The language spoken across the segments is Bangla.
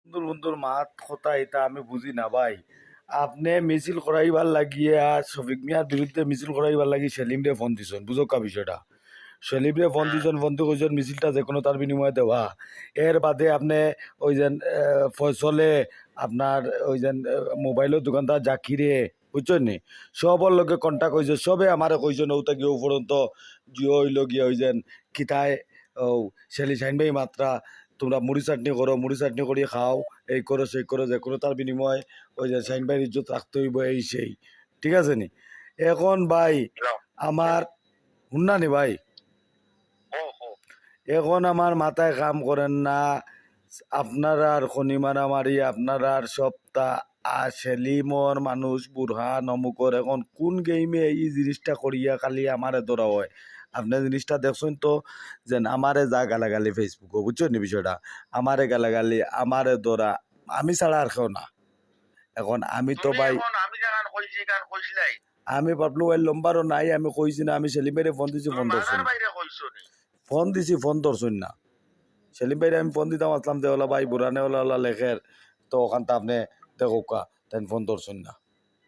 সুন্দর সুন্দর মাত কথা এটা আমি বুঝি না ভাই। আপনি মিছিল করাইবার লাগিয়ে আর শফিক মিয়ার বিরুদ্ধে মিছিল করাইবার লাগি সেলিমরে ফোন দিছেন, বুঝকা বিষয়টা। সেলিমরে ফোন দিছেন, ফোন দিয়ে কইছেন মিছিলটা যে কোনো তার বিনিময়ে দেওয়া। এর বাদে আপনি ওই যে ফয়সলে আপনার ওই যে মোবাইলের দোকানদার জাকিরে, বুঝছেন নি, সবর লগে কন্টাক্ট হয়েছে, সবে আমারে কইছেন ওটা গিয়ে উপরন্ত জিও হইল গিয়ে ওই যে কিতায় ও শেলি সাইন ভাই মাত্রা তোমরা মুড়ি চাটনি করো, মুড়ি চাটনি করি খাও, এই করো সেই করো, যে কোনো তার বিনিময় ওই যে সাইন ভাইয়ের ইজ্জত রাখতে হইব, এই সেই। ঠিক আছে নি? এখন ভাই আমার শুননা ভাই, এখন আমার মাথায় কাম করেন না। আপনারা আর খনি মারামারি, আপনারা আর সপ্তাহ সেলিমর মানুষ বুরহান অমুকর এখন কোন গেইমে এই জিনিসটা করিয়া খালি আমারে ধরা হয়। আপনি জিনিসটা দেখছেন তো, যে আমারে যা গালাগালি ফেসবুকে, বুঝছেন নি বিষয়টা, আমারে গালাগালি, আমারে ধরা, আমি ছাড়া আর কেউ না। এখন আমি তো ভাই, আমি ভাবলো ওই লম্বারও নাই, আমি কইছি না, আমি সেলিমের ফোন দিছি, ফোন ধরছেন, ফোন দিছি, ফোন ধরছেন না। সেলিম ভাই আমি ফোন দিতাম, আসলাম যে ওলা ভাই বুড়ানে ওলা ওলা লেখের, তো ওখানটা আপনি দেখো কা, তাই ফোন ধরছেন না।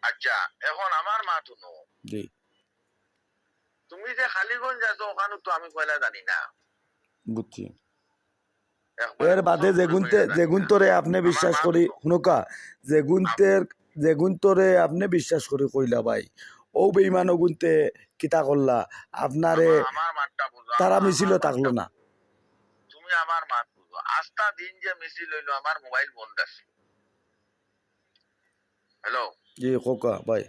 আচ্ছা, এখন আমার মা তো জি তুমি যে খালিগঞ্জ আছো ওখানে তো আমি পয়লা জানি না। বুঝছি। এর বাদে যেগুন্তরে আপনি বিশ্বাস করি শুনুকা, যেগুন্তরে আপনি বিশ্বাস করি কইলা ভাই, ও বেইমান গুনতে কিতা করলা আপনারে, আমার মাঠটা বুঝো, তারা মিছিল থাকলো না। তুমি আমার মাঠ বুঝো, আস্তা দিন যে মিছিল হইলো আমার মোবাইল বন্ধ আছে। হ্যালো জি কোকা ভাই,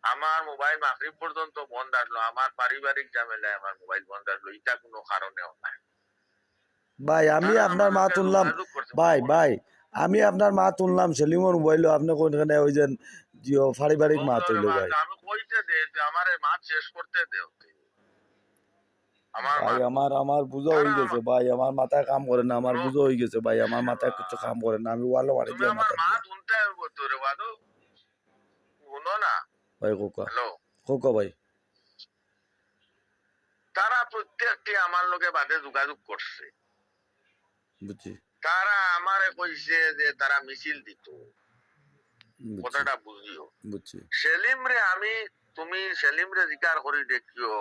আমার মোবাইল মাগরিব পর্যন্ত বন্ধ আসলো, আমার পারিবারিক ঝামেলায় আমার মোবাইল বন্ধ আসলো, এটা কোনো কারণেও নাই ভাই আমি আপনার মা তুললাম, ভাই আমি আপনার মা তুললাম সেলিমর মোবাইল, আপনি কোনখানে ওই যে জিও পারিবারিক মা তুইল ভাই। আমি কইতে দে আমার মাছ শেষ করতে দে। ভাই আমার বুঝো হয়ে গেছে ভাই, আমার মাথায় কাম করে না, আমার বুঝো হয়ে গেছে ভাই, আমার মাথায় কিছু কাম করে না, আমি ওয়ালো মারি দিয়ে মাথা দিয়া। ভাই কোকা, কোকা ভাই, তারা প্রত্যেকটি আমার লোকে বাদে যোগাযোগ করছে, বুঝছি তারা আমারে কইছে যে তারা মিছিল দিত, কথাটা বুঝিও। বুঝছি। সেলিম রে আমি, তুমি সেলিম রে জিকার করি দেখিও